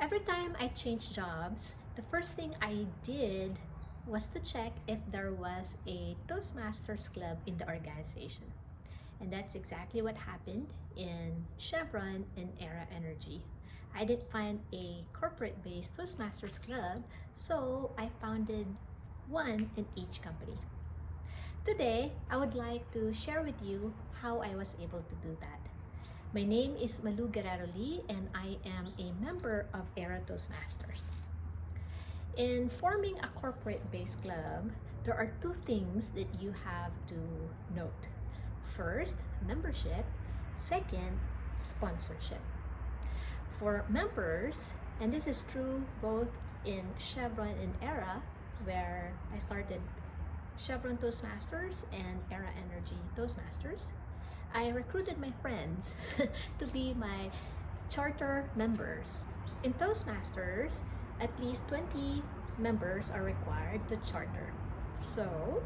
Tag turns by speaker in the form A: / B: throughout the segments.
A: Every time I changed jobs, the first thing I did was to check if there was a Toastmasters club in the organization. And that's exactly what happened in Chevron and Era Energy. I did find a corporate-based Toastmasters club, so I founded one in each company. Today, I would like to share with you how I was able to do that. My name is Malu Guerrero Lee, and I am a member of Era Toastmasters. In forming a corporate-based club, there are two things that you have to note. First, membership. Second, sponsorship. For members, and this is true both in Chevron and Era, where I started Chevron Toastmasters and Era Energy Toastmasters, I recruited my friends to be my charter members. In Toastmasters, at least 20 members are required to charter. So,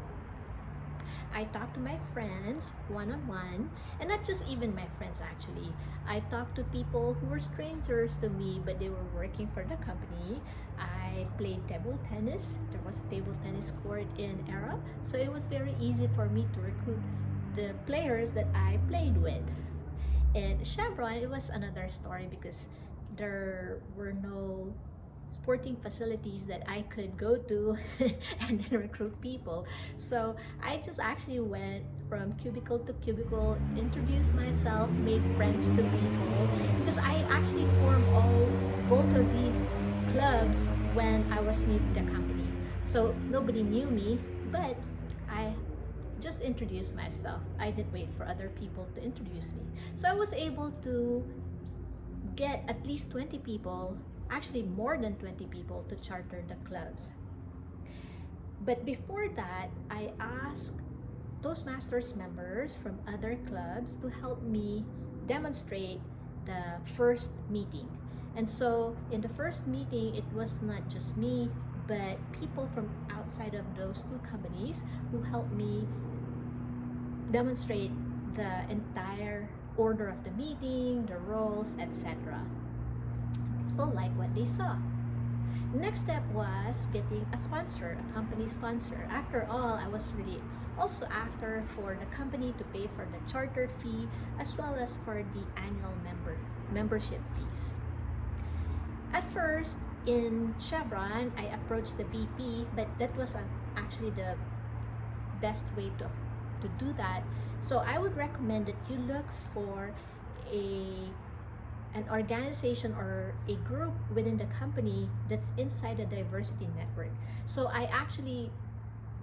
A: I talked to my friends one-on-one, and not just even my friends actually. I talked to people who were strangers to me, but they were working for the company. I played table tennis. There was a table tennis court in Era, so it was very easy for me to recruit the players that I played with. And Chevron, it was another story because there were no sporting facilities that I could go to and then recruit people. So I just actually went from cubicle to cubicle, introduced myself, made friends to people, because I actually formed both of these clubs when I was new to the company. So nobody knew me, but I just introduced myself. I didn't wait for other people to introduce me. So I was able to get at least 20 people, actually more than 20 people, to charter the clubs. But before that, I asked Toastmasters members from other clubs to help me demonstrate the first meeting. And so in the first meeting, it was not just me, but people from outside of those two companies who helped me demonstrate the entire order of the meeting, the roles, etc. People liked what they saw. Next step was getting a sponsor, a company sponsor. After all, I was really also after for the company to pay for the charter fee as well as for the annual membership fees. At first, in Chevron, I approached the VP, but that was actually the best way to do that. So I would recommend that you look for an organization or a group within the company that's inside a diversity network. So I actually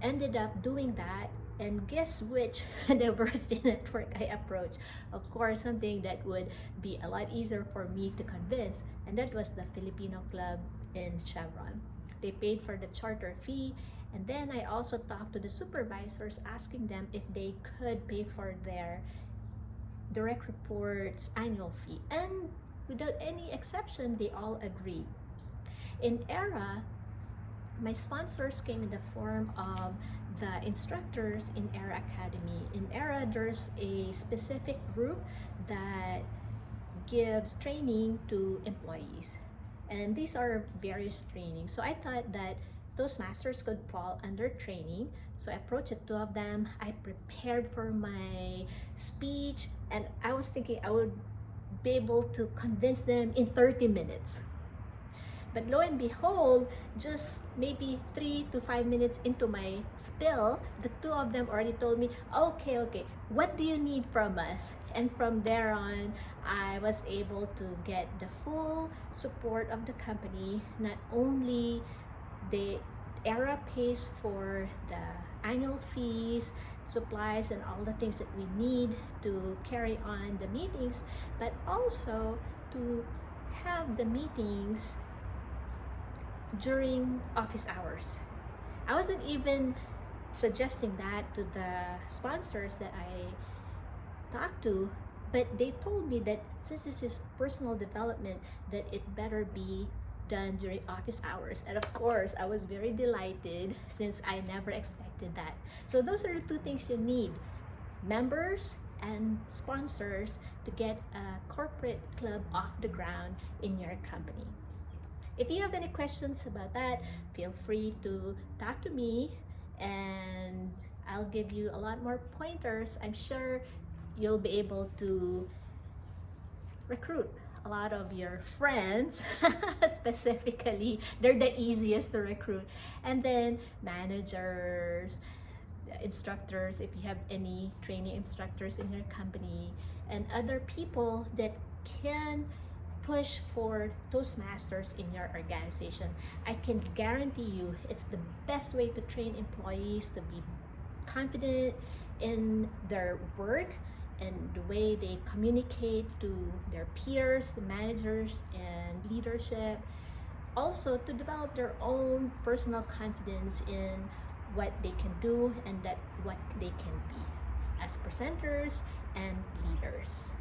A: ended up doing that, and guess which diversity network I approached? Of course, something that would be a lot easier for me to convince, and that was the Filipino club in Chevron. They paid for the charter fee, and then I also talked to the supervisors asking them if they could pay for their direct reports annual fee, and without any exception, they all agreed. In Era, my sponsors came in the form of the instructors in Era Academy. In Era, there's a specific group that gives training to employees, and these are various trainings. So I thought that Toastmasters could fall under training. So I approached the two of them. I prepared for my speech, and I was thinking I would be able to convince them in 30 minutes. But lo and behold, just maybe 3 to 5 minutes into my spill, the two of them already told me, okay, what do you need from us? And from there on, I was able to get the full support of the company. Not only the Era pays for the annual fees, supplies, and all the things that we need to carry on the meetings, but also to have the meetings during office hours. I wasn't even suggesting that to the sponsors that I talked to, but they told me that since this is personal development, that it better be done during office hours. And of course, I was very delighted since I never expected that. So those are the two things you need: members and sponsors to get a corporate club off the ground in your company. If you have any questions about that, feel free to talk to me and I'll give you a lot more pointers. I'm sure you'll be able to recruit a lot of your friends. Specifically, they're the easiest to recruit. And then managers, instructors, if you have any training instructors in your company, and other people that can push for Toastmasters in your organization. I can guarantee you it's the best way to train employees to be confident in their work and the way they communicate to their peers, the managers, and leadership. Also, to develop their own personal confidence in what they can do and that what they can be as presenters and leaders.